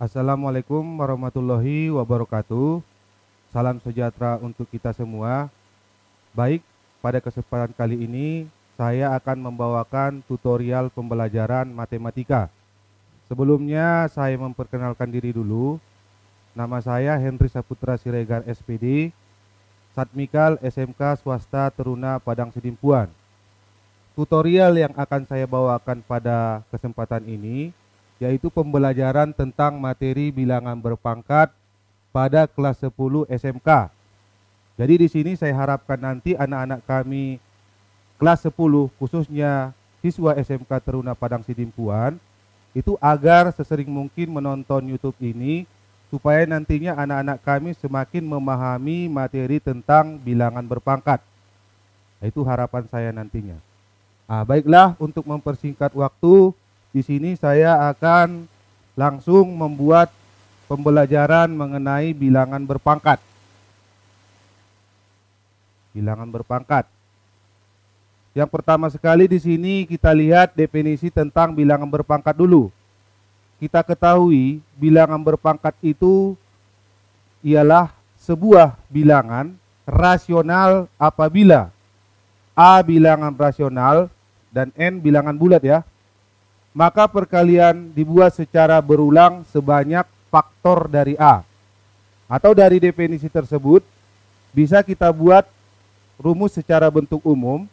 Assalamualaikum warahmatullahi wabarakatuh. Salam sejahtera untuk kita semua. Baik, pada kesempatan kali ini saya akan membawakan tutorial pembelajaran matematika. Sebelumnya saya memperkenalkan diri dulu. Nama saya Henry Saputra Siregar SPD, Satmikal SMK Swasta Teruna Padang Sidimpuan. Tutorial yang akan saya bawakan pada kesempatan ini yaitu pembelajaran tentang materi bilangan berpangkat pada kelas 10 SMK. Jadi di sini saya harapkan nanti anak-anak kami kelas 10 khususnya siswa SMK Teruna Padang Sidimpuan itu agar sesering mungkin menonton YouTube ini supaya nantinya anak-anak kami semakin memahami materi tentang bilangan berpangkat. Itu harapan saya nantinya. Baiklah, untuk mempersingkat waktu, di sini saya akan langsung membuat pembelajaran mengenai bilangan berpangkat. Bilangan berpangkat. Yang pertama sekali di sini kita lihat definisi tentang bilangan berpangkat dulu. Kita ketahui bilangan berpangkat itu ialah sebuah bilangan rasional apabila A bilangan rasional dan N bilangan bulat ya. Maka perkalian dibuat secara berulang sebanyak faktor dari A. Atau dari definisi tersebut bisa kita buat rumus secara bentuk umum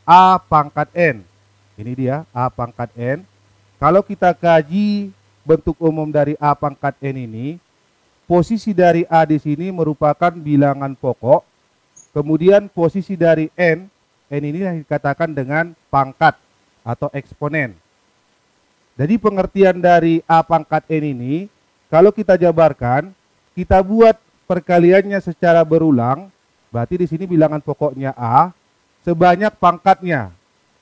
A pangkat N. Ini dia A pangkat N. Kalau kita kaji bentuk umum dari A pangkat N ini, posisi dari A di sini merupakan bilangan pokok. Kemudian posisi dari N ini yang dikatakan dengan pangkat atau eksponen. Jadi pengertian dari A pangkat N ini, kalau kita jabarkan, kita buat perkaliannya secara berulang, berarti di sini bilangan pokoknya A, sebanyak pangkatnya,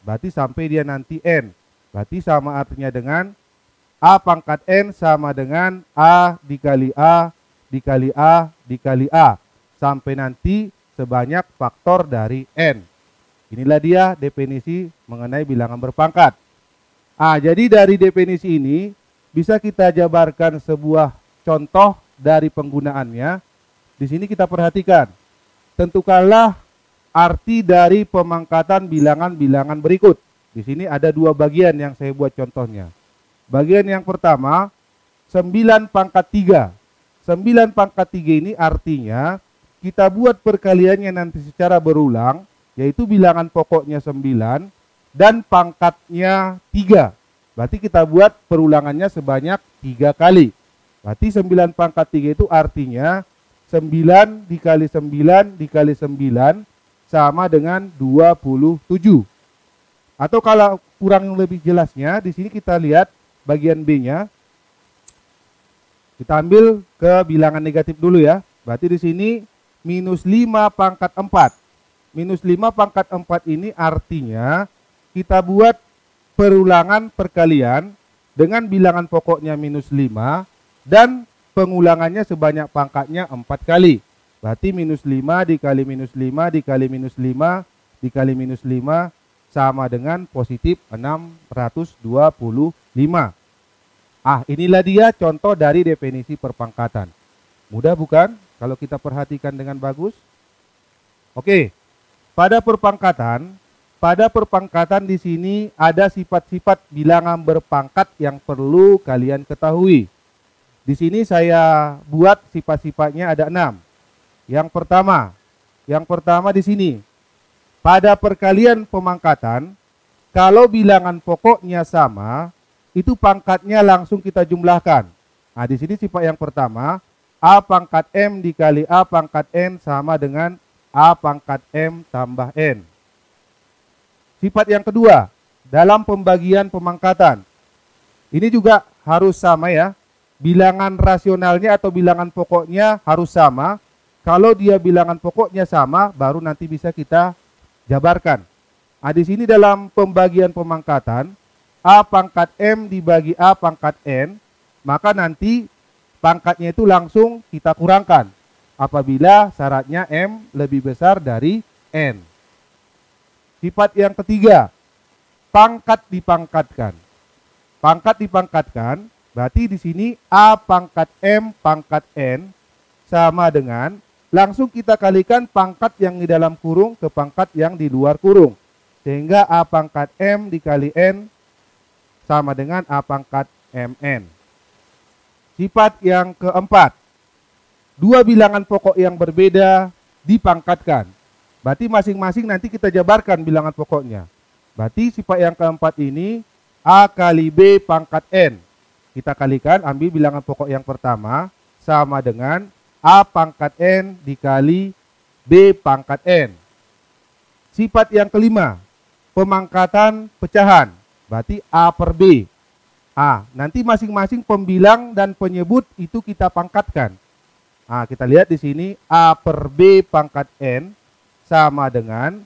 berarti sampai dia nanti N. Berarti sama artinya dengan A pangkat N sama dengan A dikali A, dikali A, dikali A, sampai nanti sebanyak faktor dari N. Inilah dia definisi mengenai bilangan berpangkat. Jadi dari definisi ini bisa kita jabarkan sebuah contoh dari penggunaannya. Di sini kita perhatikan. Tentukanlah arti dari pemangkatan bilangan-bilangan berikut. Di sini ada dua bagian yang saya buat contohnya. Bagian yang pertama, 9 pangkat 3. 9 pangkat 3 ini artinya kita buat perkaliannya nanti secara berulang, yaitu bilangan pokoknya 9 dan pangkatnya 3. Berarti kita buat perulangannya sebanyak 3 kali. Berarti 9 pangkat 3 itu artinya 9 dikali 9 dikali 9 sama dengan 27. Atau kalau kurang lebih jelasnya, di sini kita lihat bagian B-nya. Kita ambil ke bilangan negatif dulu ya. Berarti di sini minus 5 pangkat 4. Minus 5 pangkat 4 ini artinya kita buat perulangan perkalian dengan bilangan pokoknya minus 5 dan pengulangannya sebanyak pangkatnya 4 kali. Berarti minus 5 dikali minus 5 dikali minus 5 dikali minus 5 sama dengan positif 625. Inilah dia contoh dari definisi perpangkatan. Mudah bukan kalau kita perhatikan dengan bagus? Oke, pada perpangkatan di sini ada sifat-sifat bilangan berpangkat yang perlu kalian ketahui. Di sini saya buat sifat-sifatnya ada 6. Yang pertama di sini pada perkalian pemangkatan, kalau bilangan pokoknya sama, itu pangkatnya langsung kita jumlahkan. Di sini sifat yang pertama, A pangkat M dikali A pangkat N sama dengan A pangkat M tambah N. Sifat yang kedua, dalam pembagian pemangkatan. Ini juga harus sama ya. Bilangan rasionalnya atau bilangan pokoknya harus sama. Kalau dia bilangan pokoknya sama, baru nanti bisa kita jabarkan. Di sini dalam pembagian pemangkatan, A pangkat M dibagi A pangkat N, maka nanti pangkatnya itu langsung kita kurangkan. Apabila syaratnya M lebih besar dari N. Sifat yang ketiga, pangkat dipangkatkan. Pangkat dipangkatkan Berarti di sini A pangkat M pangkat N sama dengan, langsung kita kalikan pangkat yang di dalam kurung ke pangkat yang di luar kurung. Sehingga A pangkat M dikali N sama dengan A pangkat MN. Sifat yang keempat, dua bilangan pokok yang berbeda dipangkatkan. Berarti masing-masing nanti kita jabarkan bilangan pokoknya. Berarti sifat yang keempat ini A kali B pangkat N. Kita kalikan, ambil bilangan pokok yang pertama sama dengan A pangkat N dikali B pangkat N. Sifat yang kelima, pemangkatan pecahan. Berarti A per B. Nanti masing-masing pembilang dan penyebut itu kita pangkatkan. Kita lihat di sini A per B pangkat N sama dengan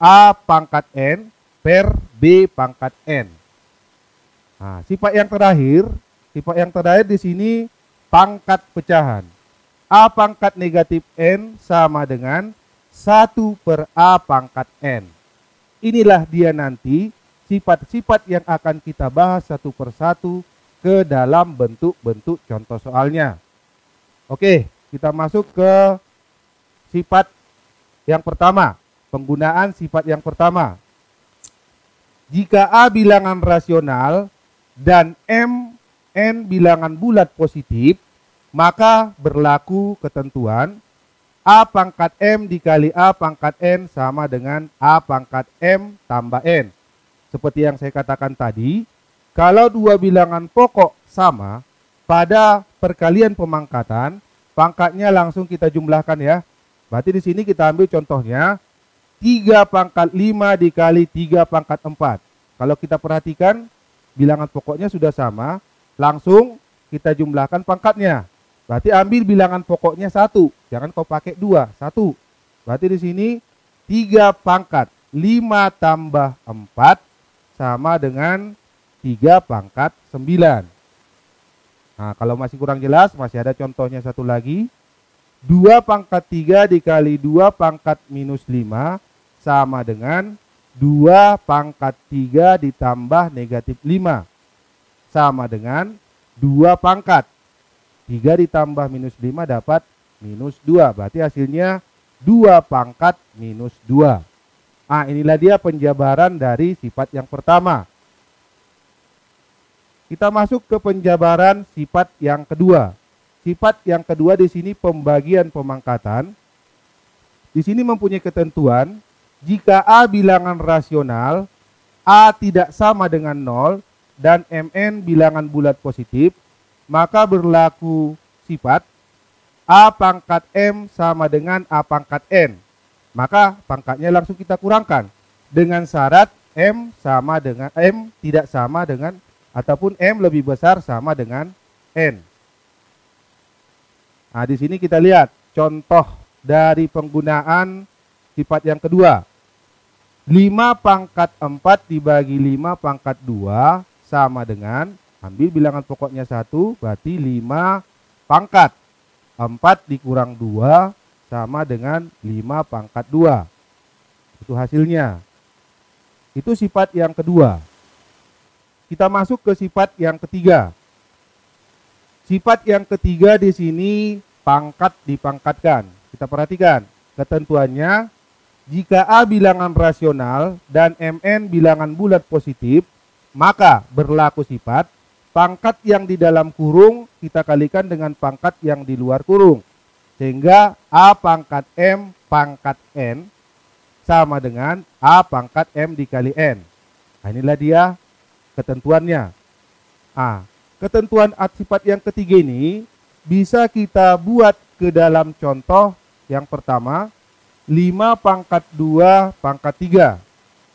A pangkat N per B pangkat N. Sifat yang terakhir di sini pangkat pecahan. A pangkat negatif N sama dengan 1 per A pangkat N. Inilah dia nanti sifat-sifat yang akan kita bahas satu persatu ke dalam bentuk-bentuk contoh soalnya. Oke, kita masuk ke sifat yang pertama. Penggunaan sifat yang pertama. Jika A bilangan rasional dan MN bilangan bulat positif, maka berlaku ketentuan A pangkat M dikali A pangkat N sama dengan A pangkat M tambah N. Seperti yang saya katakan tadi, kalau dua bilangan pokok sama pada perkalian pemangkatan, pangkatnya langsung kita jumlahkan ya. Berarti di sini kita ambil contohnya 3 pangkat 5 dikali 3 pangkat 4. Kalau kita perhatikan bilangan pokoknya sudah sama, langsung kita jumlahkan pangkatnya. Berarti ambil bilangan pokoknya 1, jangan kau pakai 2, 1. Berarti di sini 3 pangkat 5 tambah 4 sama dengan 3 pangkat 9. Kalau masih kurang jelas, masih ada contohnya satu lagi. 2 pangkat 3 dikali 2 pangkat minus 5 sama dengan 2 pangkat 3 ditambah negatif 5 sama dengan 2 pangkat 3 ditambah minus 5 dapat minus 2. Berarti hasilnya 2 pangkat minus 2. Inilah dia penjabaran dari sifat yang pertama. Kita masuk ke penjabaran sifat yang kedua. Sifat yang kedua di sini pembagian pemangkatan. Di sini mempunyai ketentuan, jika A bilangan rasional, A tidak sama dengan 0 dan MN bilangan bulat positif, maka berlaku sifat A pangkat M sama dengan A pangkat N. Maka pangkatnya langsung kita kurangkan dengan syarat M sama dengan M tidak sama dengan ataupun M lebih besar sama dengan N. Di sini kita lihat contoh dari penggunaan sifat yang kedua. 5 pangkat 4 dibagi 5 pangkat 2 sama dengan, ambil bilangan pokoknya 1, berarti 5 pangkat 4 dikurang 2 sama dengan 5 pangkat 2. Itu hasilnya. Itu sifat yang kedua. Kita masuk ke sifat yang ketiga. Sifat yang ketiga di sini pangkat dipangkatkan. Kita perhatikan ketentuannya, jika A bilangan rasional dan MN bilangan bulat positif, maka berlaku sifat pangkat yang di dalam kurung kita kalikan dengan pangkat yang di luar kurung. Sehingga A pangkat M pangkat N sama dengan A pangkat M dikali N. Inilah dia ketentuannya. Ketentuan sifat yang ketiga ini bisa kita buat ke dalam contoh yang pertama. 5 pangkat 2 pangkat 3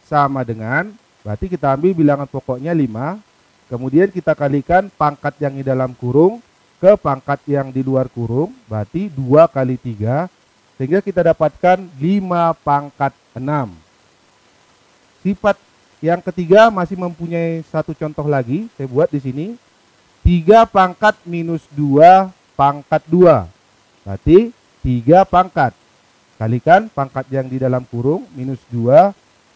sama dengan, berarti kita ambil bilangan pokoknya 5. Kemudian kita kalikan pangkat yang di dalam kurung ke pangkat yang di luar kurung, berarti 2 kali 3, sehingga kita dapatkan 5 pangkat 6. Sifat yang ketiga masih mempunyai satu contoh lagi, saya buat di sini. 3 pangkat minus 2 pangkat 2, berarti 3 pangkat. Kalikan pangkat yang di dalam kurung minus 2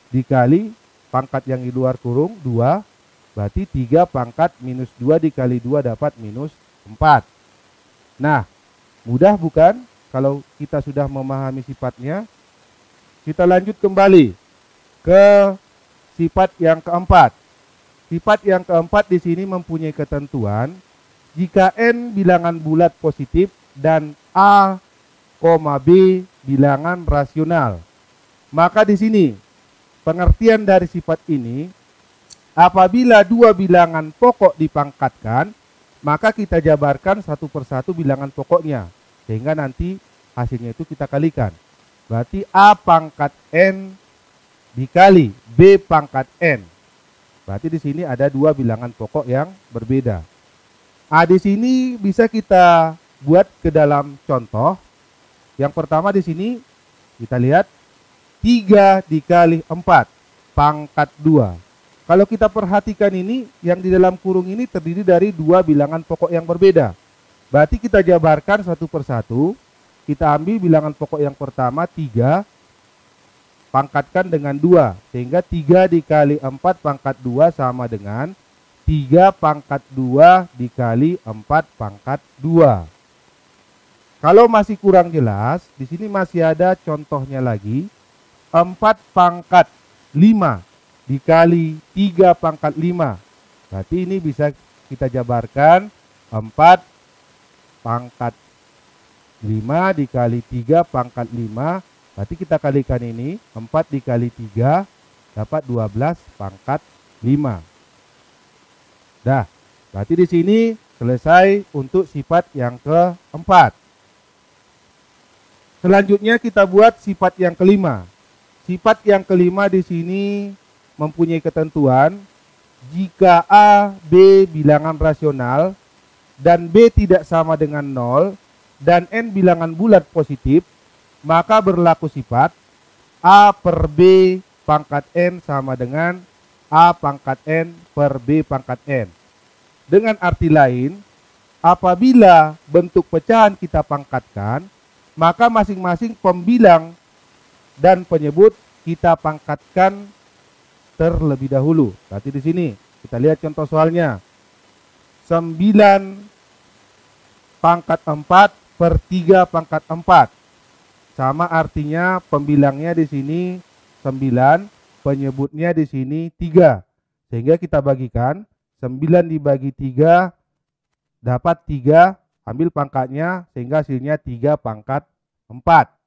dikali pangkat yang di luar kurung 2 Berarti 3 pangkat minus 2 dikali 2 dapat minus 4. Nah, mudah bukan kalau kita sudah memahami sifatnya? Kita lanjut kembali ke sifat yang keempat. Sifat yang keempat di sini mempunyai ketentuan jika n bilangan bulat positif dan a, b bilangan rasional. Maka di sini pengertian dari sifat ini, apabila dua bilangan pokok dipangkatkan, maka kita jabarkan satu persatu bilangan pokoknya, sehingga nanti hasilnya itu kita kalikan. Berarti a pangkat n dikali b pangkat n. Berarti di sini ada dua bilangan pokok yang berbeda. Di sini bisa kita buat ke dalam contoh. Yang pertama di sini kita lihat 3 dikali 4 pangkat 2. Kalau kita perhatikan ini, yang di dalam kurung ini terdiri dari dua bilangan pokok yang berbeda. Berarti kita jabarkan satu persatu. Kita ambil bilangan pokok yang pertama 3, pangkatkan dengan 2, sehingga 3 dikali 4 pangkat 2 sama dengan 3 pangkat 2 dikali 4 pangkat 2. Kalau masih kurang jelas, di sini masih ada contohnya lagi. 4 pangkat 5 dikali 3 pangkat 5. Berarti ini bisa kita jabarkan 4 pangkat 5 dikali 3 pangkat 5. Berarti kita kalikan ini, 4 dikali 3 dapat 12 pangkat 5. Dah, berarti di sini selesai untuk sifat yang keempat. Selanjutnya kita buat sifat yang kelima. Sifat yang kelima di sini mempunyai ketentuan jika a, b bilangan rasional dan b tidak sama dengan 0 dan n bilangan bulat positif, maka berlaku sifat a per b pangkat n sama dengan a pangkat n per b pangkat n. Dengan arti lain, apabila bentuk pecahan kita pangkatkan, maka masing-masing pembilang dan penyebut kita pangkatkan terlebih dahulu. Berarti di sini kita lihat contoh soalnya. 9 pangkat 4 per 3 pangkat 4. Sama artinya pembilangnya di sini 9, penyebutnya di sini 3. Sehingga kita bagikan 9 dibagi 3 dapat 3, ambil pangkatnya sehingga hasilnya 3 pangkat 4.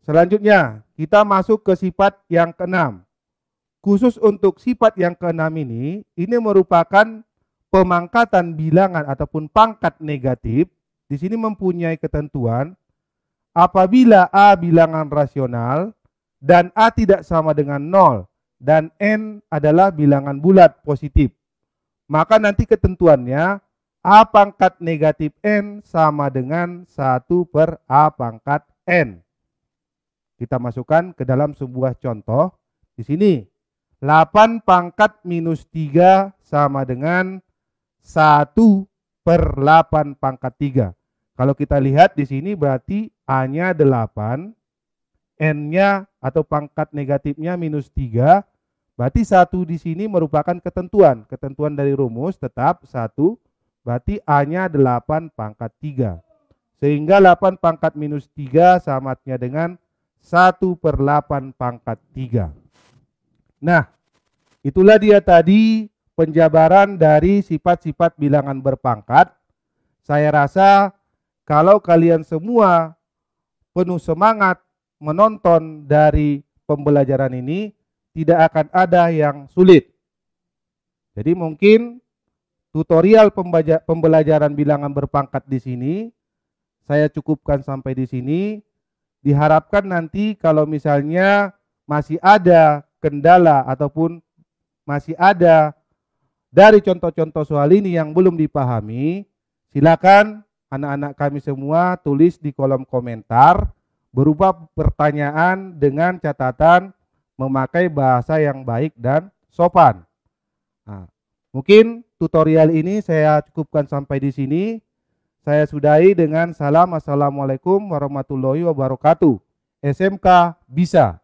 Selanjutnya kita masuk ke sifat yang keenam. Khusus untuk sifat yang keenam ini merupakan pemangkatan bilangan ataupun pangkat negatif. Di sini mempunyai ketentuan apabila a bilangan rasional dan a tidak sama dengan 0 dan n adalah bilangan bulat positif. Maka nanti ketentuannya a pangkat negatif n sama dengan 1 per a pangkat n. Kita masukkan ke dalam sebuah contoh. Di sini 8 pangkat minus 3 sama dengan 1 per 8 pangkat 3. Kalau kita lihat di sini berarti A-nya 8, N-nya atau pangkat negatifnya minus 3. Berarti 1 di sini merupakan ketentuan. Ketentuan dari rumus tetap 1. Berarti A-nya 8 pangkat 3. Sehingga 8 pangkat minus 3 samatnya dengan 1 per 8 pangkat 3. Nah, itulah dia tadi penjabaran dari sifat-sifat bilangan berpangkat. Saya rasa kalau kalian semua penuh semangat menonton dari pembelajaran ini, tidak akan ada yang sulit. Jadi mungkin tutorial pembelajaran bilangan berpangkat di sini saya cukupkan sampai di sini. Diharapkan nanti kalau misalnya masih ada kendala ataupun masih ada dari contoh-contoh soal ini yang belum dipahami, silakan anak-anak kami semua tulis di kolom komentar berupa pertanyaan dengan catatan memakai bahasa yang baik dan sopan. Nah, mungkin tutorial ini saya cukupkan sampai di sini. Saya sudahi dengan salam. Assalamualaikum warahmatullahi wabarakatuh. SMK bisa.